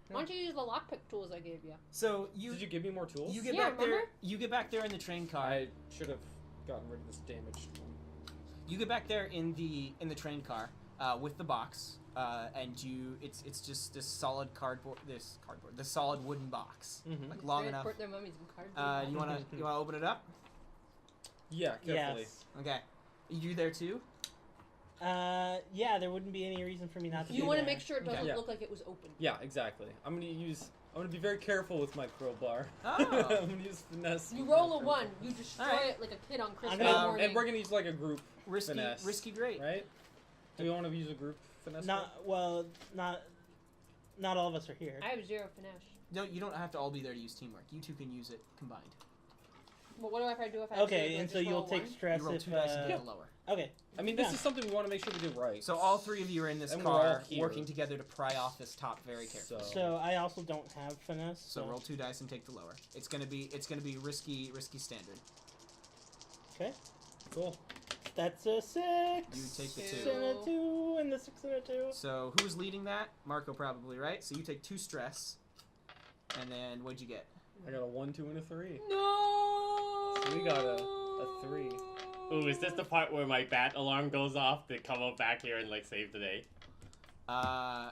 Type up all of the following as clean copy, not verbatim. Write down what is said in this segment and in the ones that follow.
Why don't you use the lockpick tools I gave you? So Did you give me more tools? You get Yeah, back remember? there. You get back there in the train car. I should have gotten rid of this damaged one. You get back there in the train car with the box, and it's just this solid this solid wooden box, like long They enough. put their mummies in cardboard. You wanna open it up? Yeah, carefully. Yes. Okay, you there too? Yeah, there wouldn't be any reason for me not to You do want to that. make sure it doesn't Yeah. look like it was open. Yeah, exactly. I'm gonna be very careful with my crowbar. Oh. I'm gonna use finesse. You with my roll a crowbar. 1, you destroy Alright. it like a kid on Christmas gonna- morning. And we're gonna use like a group finesse. Risky, great. Right? Do we want to use a group finesse? Not all of us are here. I have 0 finesse. No, you don't have to all be there to use teamwork. You two can use it combined. But what if I do if I have Okay, 0? Do I and so just roll you'll a take 1? stress You roll if. 2 dice and get the lower. Okay. I mean, this Yeah. is something we want to make sure to do right. So all 3 of you are in this And we're all car, here. working together to pry off this top very carefully. So I also don't have finesse. So roll 2 dice and take the lower. It's gonna be risky standard. Okay. Cool. That's a 6. You take the 6 2. and a 2, and the 6 and a 2. So who's leading that? Marco probably, right? So you take 2 stress, and then what'd you get? I got a 1, 2, and a 3. No! So we got a 3. Ooh, is this the part where my bat alarm goes off to come up back here and like save the day? How?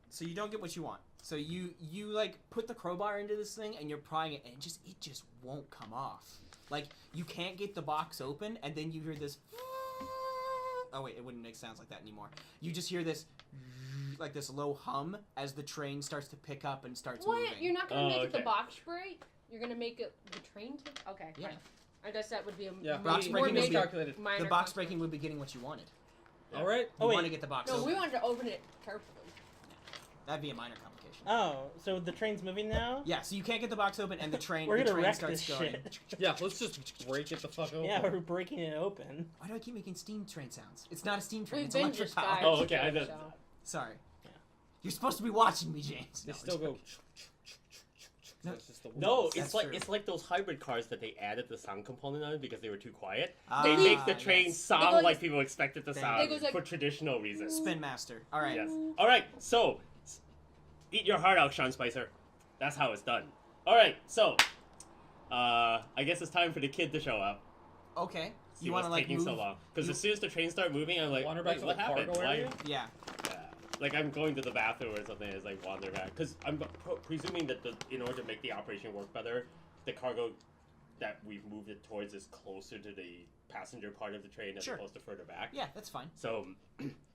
So you don't get what you want. So you like put the crowbar into this thing and you're prying it, and it just won't come off. Like you can't get the box open, and then you hear this. Oh wait, it wouldn't make sounds like that anymore. You just hear this, like this low hum as the train starts to pick up and starts What? moving. You're not gonna make it the okay. box break? You're gonna make it the train okay. Yeah. Fine. I guess that would be a Yeah, box we breaking is just calculated. minor The box consequence. breaking would be getting what you wanted. All right. You Oh, wait. want to get the box No, open. we wanted to open it carefully. That'd be a minor complication. Oh, so the train's moving now? Yeah, so you can't get the box open, and the train We're gonna wreck starts this going. shit. Yeah, let's just break it the fuck open. Yeah, we're breaking it open. Why do I keep making steam train sounds? It's not a steam train. We've It's been electric just power. guys. Oh, okay, I So- know. Sorry. Yeah. You're supposed to be watching me, James. They No, still go. No. That's just the No, That's it's like true. it's like those hybrid cars that they added the sound component on because they were too quiet. Ah, They make the train yes. sound goes- like people expect it to They sound goes like- for traditional reasons. Spin Master. All right. Yes. All right. So, eat your heart out, Sean Spicer. That's how it's done. All right. So, I guess it's time for the kid to show up. Okay. See You what's want to like taking move? so long? Because you- as soon as the train started moving, I'm like, Wander back wait, to what the happened? cargo Why? area? Yeah. Like I'm going to the bathroom or something. It's like wander back because I'm presuming that in order to make the operation work better, the cargo that we've moved it towards is closer to the passenger part of the train as Sure. opposed to further back. Yeah, that's fine. So,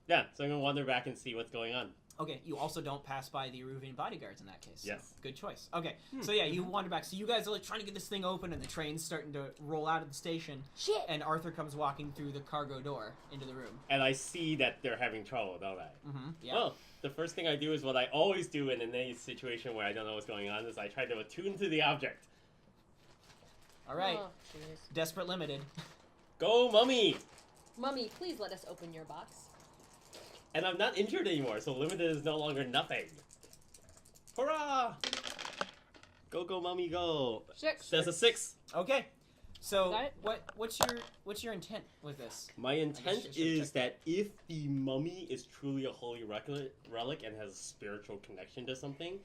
yeah. So I'm gonna wander back and see what's going on. Okay. You also don't pass by the Eruvian bodyguards in that case. so Yes. Good choice. Okay. So yeah, you wander back. So you guys are like trying to get this thing open, and the train's starting to roll out of the station. Shit! And Arthur comes walking through the cargo door into the room. And I see that they're having trouble, don't I? Mm-hmm. Yeah. Well, the first thing I do is what I always do in any situation where I don't know what's going on is I try to attune to the object. All right. Oh, jeez. Desperate Limited. Go, mummy! Mummy, please let us open your box. And I'm not injured anymore, so limited is no longer nothing. Hurrah! Go, go, mummy, go. 6. That's a 6. Okay. So Got it? what's your intent with this? My intent you should is check that if the mummy is truly a holy relic and has a spiritual connection to something,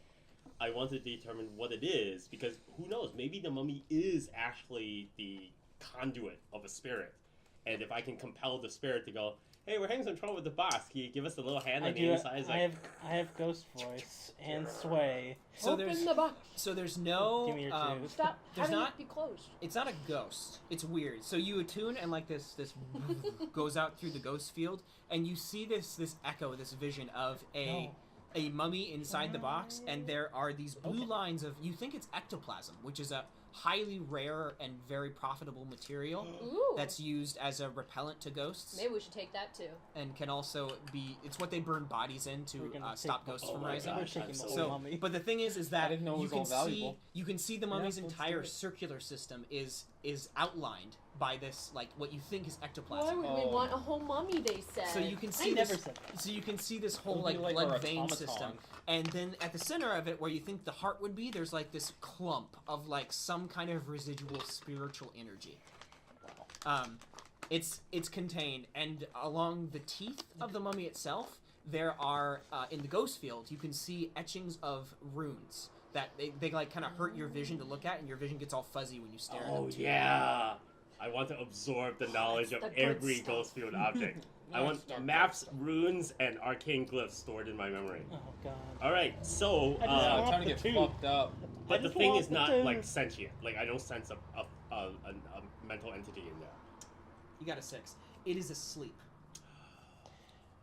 I want to determine what it is, because who knows, maybe the mummy is actually the conduit of a spirit. And if I can compel the spirit to go, hey, we're having some trouble with the boss, can you give us a little hand on the inside? I have ghost voice and sway. So Open the box. there's no Give me your two. Stop There's having not- it be closed. It's not a ghost. It's weird. So you attune, and like this goes out through the ghost field, and you see this echo, this vision of a mummy inside the box, and there are these blue lines of, you think it's ectoplasm, which is a highly rare and very profitable material Ooh. that's used as a repellent to ghosts, Maybe we should take that too. and can also be, it's what they burn bodies in to We're gonna stop take- ghosts oh from my rising. God. We're taking the So- whole So, mummy. but the thing is that didn't know it you was can all see valuable. you can see the mummy's let's do entire it. circular system is outlined by this, like, what you think is Why ectoplasm. would we want a whole mummy, they said? So you can I see never this. said that. So you can see this It whole would be like our blood vein automaton. system, and then at the center of it, where you think the heart would be, there's like this clump of like some kind of residual spiritual energy. It's contained, and along the teeth of the mummy itself, there are in the ghost field you can see etchings of runes that they like kind of hurt your vision to look at, and your vision gets all fuzzy when you stare at them. Oh yeah. I want to absorb the knowledge of That's the good every stuff. ghost field object. I Nice want dark maps, stuff. runes, and arcane glyphs stored in my memory. Oh god. All right, so I just Yeah, I'm want trying to the get tooth. fucked up. but I the just thing want is the not tooth. like sentient. Like I don't sense a mental entity in there. You got a 6. It is asleep.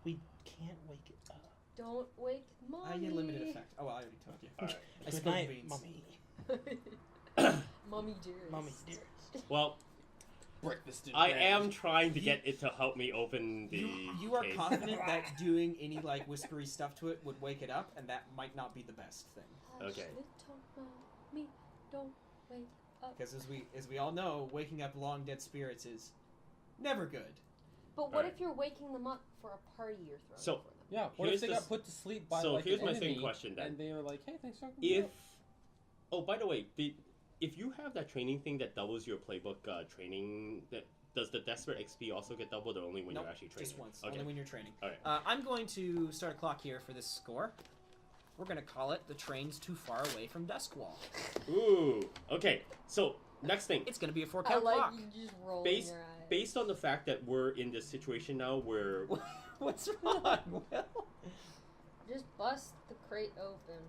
We can't wake it up. Don't wake mommy. I get limited effect. Oh, well, I already told you. All right. I Good spilled night, beans. mummy. Mummy dearest. Mummy dearest. Well, Break this dude. I am trying to get it to help me open the. You are case. confident that doing any like whispery stuff to it would wake it up, and that might not be the best thing. Hush, Okay. little mommy, don't wake up. Because as we all know, waking up long dead spirits is never good. But what Alright. if you're waking them up for a party you're throwing So- for them? Yeah, what Here's if they this- got put to sleep by so like here's an my enemy, second question then. and they were like, "Hey, thanks for waking If, me up." oh, by the way, if you have that training thing that doubles your playbook training, that does the Desperate XP also get doubled, or only when Nope, you're actually training? just once. Okay. Only when you're training. All right. I'm going to start a clock here for this score. We're going to call it "The Train's Too Far Away from Doskvol." Ooh. Okay. So next thing, It's going to be a 4 I count like clock. you just rolling Based- your eyes. based on the fact that we're in this situation now where What's wrong, Will? Just bust the crate open.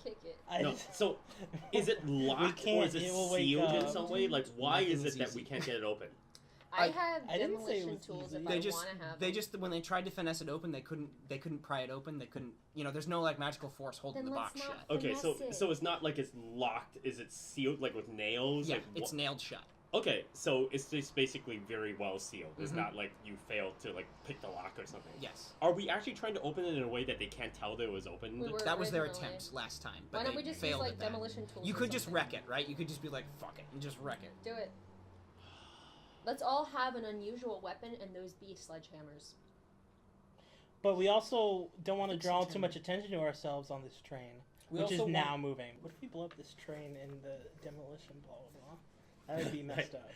Kick it. no, so is it locked or can't, is it it will wake sealed in up. some way? Like, why is Nothing's it that easy. we can't get it open? I have I didn't say it demolition was tools easy. if They I just want to have they them. just when they tried to finesse it open, they couldn't pry it open. They couldn't, there's no like magical force holding Then the let's box not- shut. Okay, so Finesse it. so it's not like it's locked. Is it sealed like with nails? Yeah, Like, it's nailed shut. okay, so it's just basically very well sealed. It's Mhm. not like you failed to like pick the lock or something. Yes. Are we actually trying to open it in a way that they can't tell that it was opened? We were That was their originally. attempt last time, but Why don't they we just use failed like at that. demolition tools? You or could just something? wreck it, right? You could just be like, fuck it, and just wreck it. Do it. Let's all have an unusual weapon, and those be sledgehammers. But we also don't want to Fix draw it, too Tim. much attention to ourselves on this train, We which is also now want- moving. What if we blow up this train in the demolition blah blah blah? That would be messed up.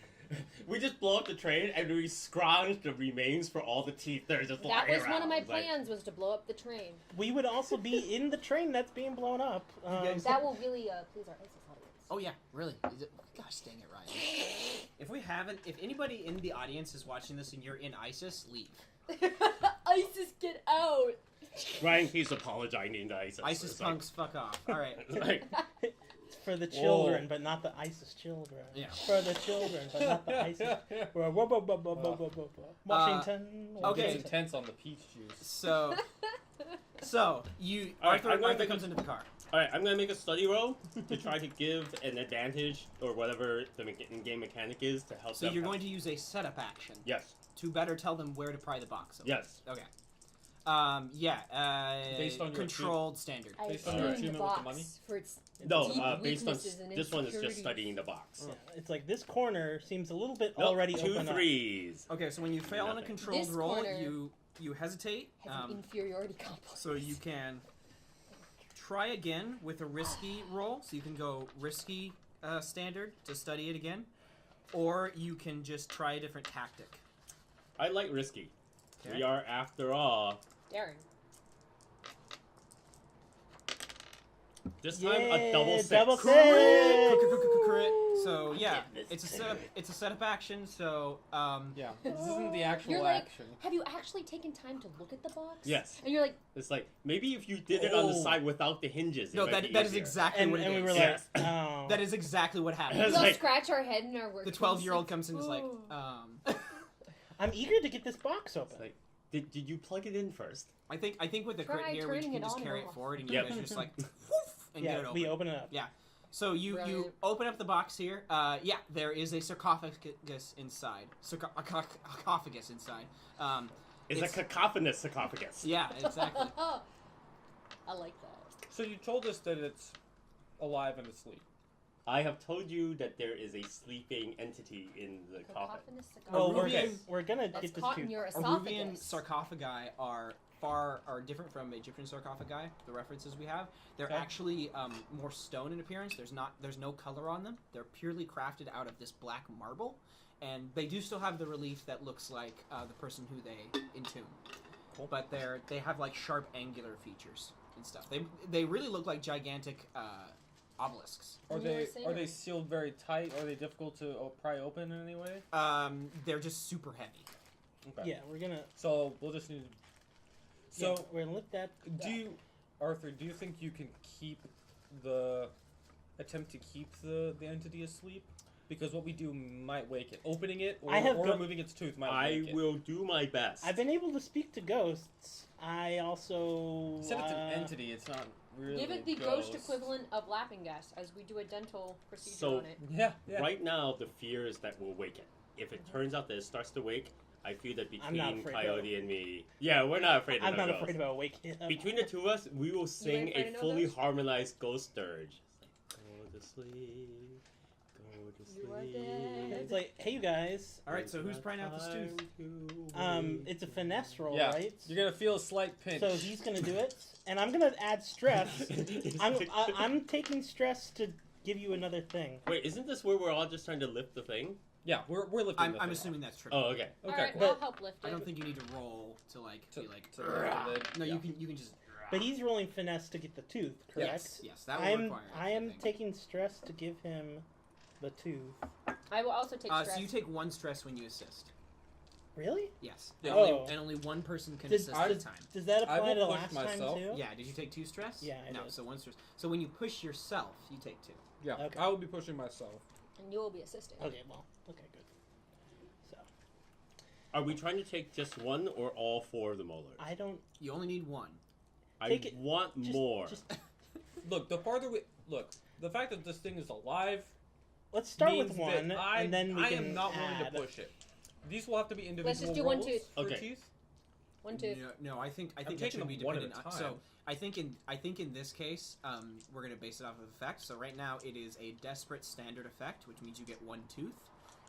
We just blow up the train and we scrounge the remains for all the teeth that are just That lying was around. one of my It's like- plans, was to blow up the train. We would also be in the train that's being blown up. guys- That will really please our ISIS audience. Oh yeah, really? Is it? Gosh dang it, Ryan. If anybody in the audience is watching this and you're in ISIS, leave. ISIS, get out! Ryan keeps apologizing to ISIS. ISIS It's like- punks, fuck off. All right. it's like, It's for the Whoa. children, but not the ISIS children. Yeah. For the children, but not the ISIS. Washington. okay. It's intense on the peach juice. So you All right, I'm gonna Arthur make comes a- into the car. all right, I'm gonna make a study roll to try to give an advantage or whatever the in-game mechanic is to help. So them you're out. going to use a setup action Yes. to better tell them where to pry the box open. Yes. Okay. Based on your controlled standard. I Based on your tuned the achievement with the box money? for its No, deep based on weaknesses and this one is just insecurities. studying the box. Yeah, it's like this corner seems a little bit Nope, already 2 open up. threes. Okay, so when you fail on a Nothing. controlled This roll, corner you hesitate. Has an inferiority complex. So you can try again with a risky roll. So you can go risky standard to study it again, or you can just try a different tactic. I like risky. Okay. We are, after all, Daring. this time a double Yeah, six. double Crit! six! Crit! So yeah, Goodness it's a setup. It's a setup action. So Yeah, this isn't the actual You're like, action. have you actually taken time to look at the box? Yes. And you're like, It's like, maybe if you did it on the Oh. side without the hinges, it no, might be that is easier. exactly And, what it and we is. were Yes. like, oh. That is exactly what It's we happened. all like- scratch our head in our work. The 12-year-old comes in and is like, "Ooh." I'm eager to get this box open. It's like, did you plug it in first? I think with the crit Try here, we turning can it just on carry and it off. forward and Yep. you guys just like woof, and yeah, get it open. we open it up. Yeah. So you Brilliant. open up the box here. Yeah, there is a sarcophagus inside. Sarcophagus inside. It's a cacophonous sarcophagus. Yeah, exactly. I like that. So you told us that it's alive and asleep. I have told you that there is a sleeping entity in the coffin. Cacophanous Well, sarcophagus. we're gonna That's get this caught in tooth. your Aruvian esophagus. sarcophagi are different from Egyptian sarcophagi. The references we have, they're Okay. actually more stone in appearance. There's no color on them. They're purely crafted out of this black marble, and they do still have the relief that looks like the person who they entomb. Cool. But they have like sharp angular features and stuff. They really look like gigantic obelisks. Are You were they saying are it. they sealed very tight? Are they difficult to pry open in any way? They're just super heavy. Okay. Yeah, we're gonna. So we'll just need. So So we're gonna lift that. do you, Arthur? Do you think you can attempt to keep the entity asleep? Because what we do might wake it. Opening it or removing its tooth might I wake it. will do my best. I've been able to speak to ghosts. I also. You said it's an entity. It's not really. Give it the ghost equivalent of laughing gas as we do a dental procedure So- on it. Yeah. Yeah. Right now, the fear is that we'll wake it. If it turns out that it starts to wake, I feel that I'm not between afraid Coyote and me, yeah, we're not afraid of I'm no not ghosts. afraid about waking up. Between the two of us, we will sing afraid a of no fully ghosts? harmonized ghost dirge. Go to sleep, go to sleep. You are dead. It's like, hey, you guys. All right, so who's prying out this tooth? It's a finesse roll, Yeah. right? You're gonna feel a slight pinch. So he's gonna do it, and I'm gonna add stress. I'm taking stress to give you another thing. Wait, isn't this where we're all just trying to lift the thing? Yeah, we're lifting. I'm the thing assuming that's true. Oh, okay. off. Okay. Alright, cool. I'll help lift it. I don't think you need to roll to like To- be like. to lift the lid. No, Yeah. you can just. But he's rolling finesse to get the tooth, correct? Yes, that will require. I am think. taking stress to give him the tooth. I will also take stress. So you take one stress when you assist. Really? Yes. Yeah. And only one person can Did- assist I- at a time. Does that I apply will to push last myself. time too? Yeah. Did you take 2 stress? Yeah, I No, did. so 1 stress. So when you push yourself, you take 2. Yeah. Okay. I will be pushing myself. And you will be assisting. Okay, well, okay, good. So, Are we trying to take just one or all 4 of the molars? I don't... You only need 1. I Take it- want just- more. Just, Look, the fact that this thing is alive let's start means with one, that I, and then we I can am not willing add. to push it. These will have to be individual Let's just do one rolls tooth. for Okay. teeth. 1, 2. No, I think that taking should be them one at a dependent on. time. So I think in this case, we're gonna base it off of effect. So right now it is a desperate standard effect, which means you get 1 tooth.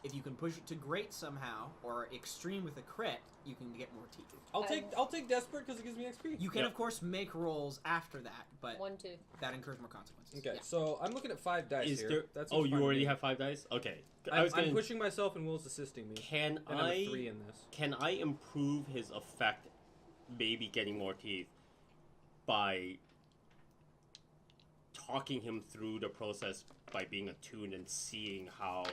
If you can push it to great somehow or extreme with a crit, you can get more teeth. I'll take desperate because it gives me XP. You can Yep. of course make rolls after that, but 1, 2. that incurs more consequences. Okay, Yeah. so I'm looking at 5 dice Is here. there? That's Oh, what's you fine with already me. have 5 dice. Okay. I'm, was gonna. I'm pushing myself and Will's assisting me. Can And I'm a I? 3 in this. Can I improve his effect, maybe getting more teeth, by talking him through the process by being attuned and seeing how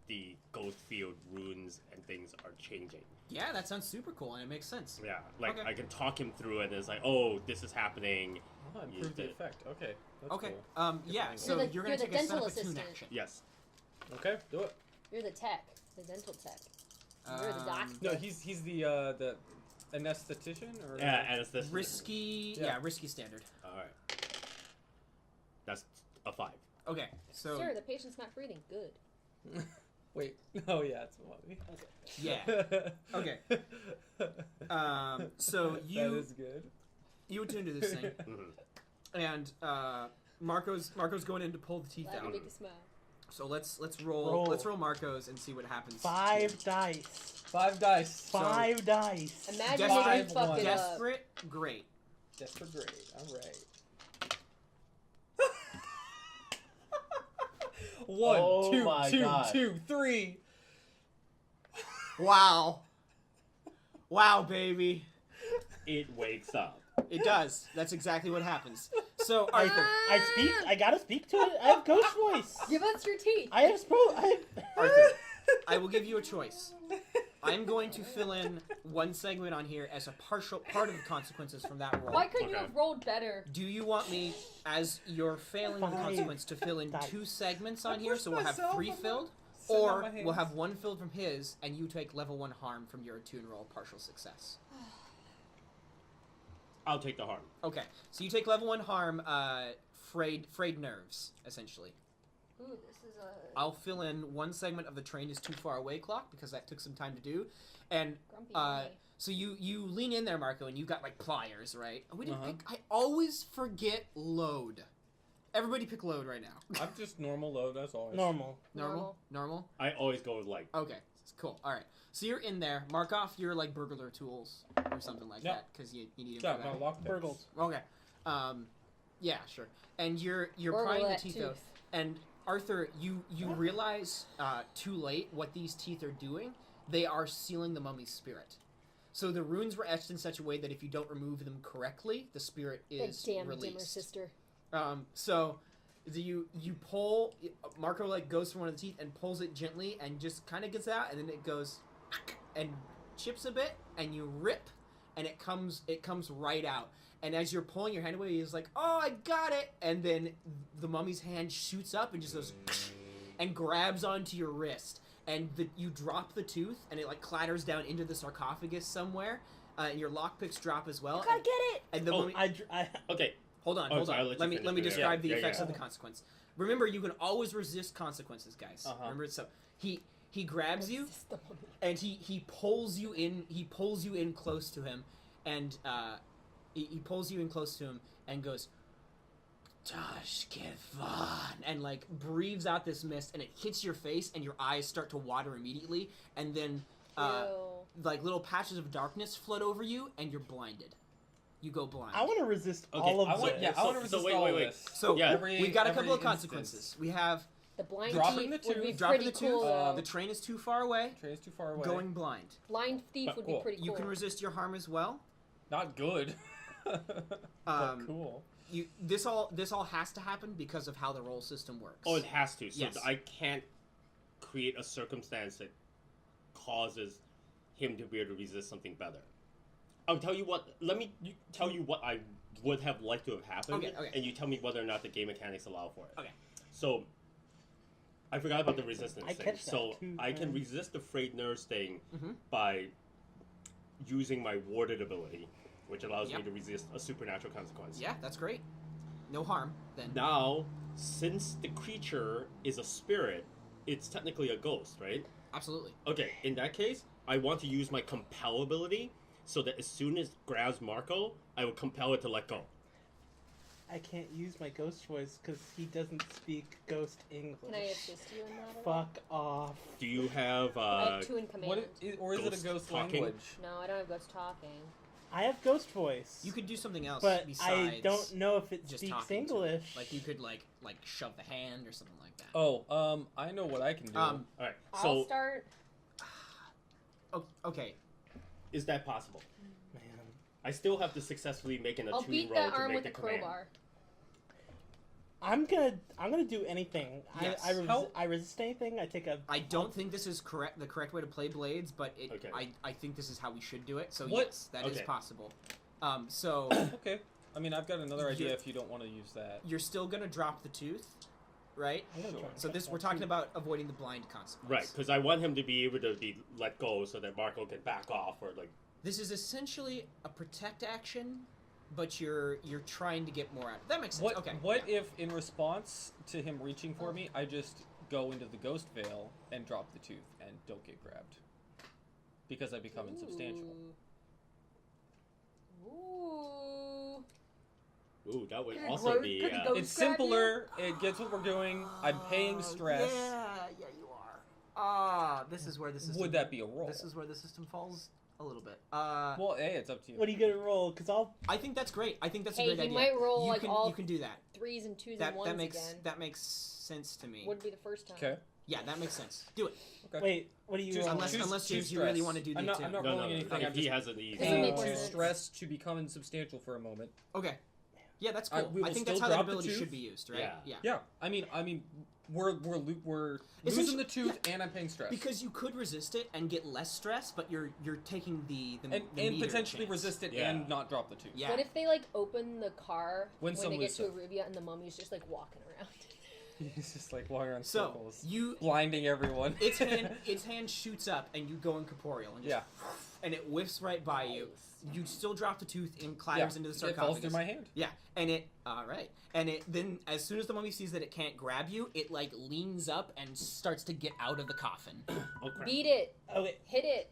the ghost field runes and things are changing? Yeah, that sounds super cool and it makes sense. Yeah, like Okay. I can talk him through it and it's like, oh, this is happening. Oh, Use improve the it. effect. Okay. That's Okay. Cool. Yeah. angle. So You're you're gonna the take a set dental up a tune assistant. action. Yes. Okay, do it. You're the tech. The dental tech. You're the doctor. No, he's the anesthetician or Yeah, and it's this. Risky. Yeah. Yeah, risky standard. All right. That's a 5. Okay. So Sir, the patient's not breathing. Good. Wait. Oh yeah, it's funny. yeah. Okay. So that you is good. you attune to this thing, Mhm. and Marco's going in to pull the teeth Glad to out. make you smile. So let's roll Marco's and see what happens. 5 dice. 5 dice. 5 dice. Imagine Desperate- if you fuck it up. Desperate, great. Desperate great. All right. One, Oh two, my two, God. 2, 3. Wow. Wow, baby. It wakes up. It does. That's exactly what happens. So Arthur, I gotta speak to it. I have ghost voice. Give us your teeth. Arthur, I will give you a choice. I'm going to fill in one segment on here as a partial part of the consequences from that roll. Why couldn't you Okay. have rolled better? Do you want me, as you're failing the Fine. consequence, to fill in Fine. 2 segments on I here, pushed so we'll have myself, 3 I'm not filled? sending out Or my we'll hands. have 1 filled from his, and you take level 1 harm from your attune roll, partial success. I'll take the harm. Okay, so you take level 1 harm, frayed nerves, essentially. Ooh, this is a I'll fill in 1 segment of the train is too far away clock, because that took some time to do. And grumpy day. so you lean in there, Marco, and you got like pliers, right? We didn't. Uh-huh. I always forget load. Everybody pick load right now. I'm just normal load as always. Normal? I always go with like. Okay, cool. All right. So you're in there. Mark off your like burglar tools or something like that because you need them. Yeah, my lockpicks. Burgled. Okay. Yeah, sure. And you're prying the teeth out. And Arthur, you realize too late what these teeth are doing. They are sealing the mummy's spirit. So the runes were etched in such a way that if you don't remove them correctly, the spirit is damn released. dimmer sister. So you pull. Marco like goes for one of the teeth and pulls it gently and just kind of gets out, and then it goes and chips a bit, and you rip, and it comes right out. And as you're pulling your hand away, he's like, "Oh, I got it!" And then the mummy's hand shoots up and just goes and grabs onto your wrist. And you drop the tooth, and it like clatters down into the sarcophagus somewhere. And your lockpicks drop as well. You gotta get it. And the mummy. Okay. Hold on. Let me describe the effects of the consequence. Remember, you can always resist consequences, guys. Remember, so he grabs you, and he pulls you in. He pulls you in close to him, and he pulls you in close to him and goes, Doskvol, and like breathes out this mist, and it hits your face, and your eyes start to water immediately, and then like little patches of darkness flood over you, and you're blinded. You go blind. I want to resist all of this. Yeah, I want to resist all of this. So yeah, we've got a couple of consequences. We have the blind dropping thief the would be tooth. dropping pretty the tooth. cool. The train is too far away. Going blind. Blind thief would be pretty cool. You can resist your harm as well. Not good. But cool. This all has to happen because of how the roll system works. Oh, it has to. So yes. I can't create a circumstance that causes him to be able to resist something better. I'll tell you what. Let me tell you what I would have liked to have happened, okay. and you tell me whether or not the game mechanics allow for it. Okay. So I forgot about the resistance thing. catch that So too, I can resist the frayed nerves thing by using my warded ability, which allows me to resist a supernatural consequence. Yeah, that's great. No harm then. Now, since the creature is a spirit, it's technically a ghost, right? Absolutely. Okay, in that case, I want to use my compel ability so that as soon as it grabs Marco, I will compel it to let go. I can't use my ghost voice because he doesn't speak ghost English. Can I assist you in that? At all? Fuck off. Do you have I have 2 in command. Or is it a ghost talking? language? No, I don't have ghost talking. I have ghost voice. You could do something else but besides I don't know if it just speaks talking to it. English. Like you could like shove the hand or something like that. Oh, I know what I can do. All right. I'll So start. Okay. is that possible? Man. I still have to successfully make an I'll attune beat roll that to arm make with the a command. crowbar. I'm gonna do anything. Yes. I resist anything. I take a. I don't think this is the correct way to play blades, but Okay. I think this is how we should do it. So What? yes, that is Okay. possible. So Okay. I mean, I've got another idea if you don't want to use that. you're still gonna drop the tooth, right? I'm gonna Sure. try So to this cut we're that talking too. about avoiding the blind consequence. Right, because I want him to be able to be let go so that Marco can back off or like. This is essentially a protect action, but you're trying to get more out. That makes sense. What? Okay. What if, in response to him reaching for me, I just go into the ghost veil and drop the tooth and don't get grabbed because I become insubstantial? Ooh. Ooh, that would Could also ghost- be. could the ghost It's grab simpler. It gets what we're doing. I'm paying stress. Yeah, you are. This is where the system. Would that be a roll? This is where the system falls a little bit. Well, hey, it's up to you. What are you gonna roll? Because I'll. I think that's great. I think that's Hey, a great he idea. might roll, you like, can, all you can do that. 3s and 2s That and 1s makes again. that makes sense to me. Wouldn't be the first time. Okay. Yeah, that makes sense. Do it. Okay. Wait, what are you Choose- rolling? Unless choose James, you really stress. want to do the I'm not two. rolling anything. If I'm he just has an easy. Doesn't make paying more 2 sense. stress to become insubstantial for a moment. Okay. Yeah, that's cool. we I will think that's still how that drop the ability tooth. should be used, right? Yeah. Yeah. I mean, we're losing the tooth, and I'm paying stress. Because you could resist it and get less stress, but you're taking the and meter potentially chance. resist it Yeah. and not drop the tooth. Yeah. What if they like open the car Win when some, they get lose to some. Arabia and the mummy's just like walking around? He's just like walking around So circles, you blinding everyone. its hand shoots up and you go incorporeal and just and it whiffs right by you. You still drop the tooth and clatters into the It sarcophagus. falls through my hand. Yeah, and it alright. And it then as soon as the mummy sees that it can't grab you, it like leans up and starts to get out of the coffin. Oh crap! Beat it. Okay. Hit it.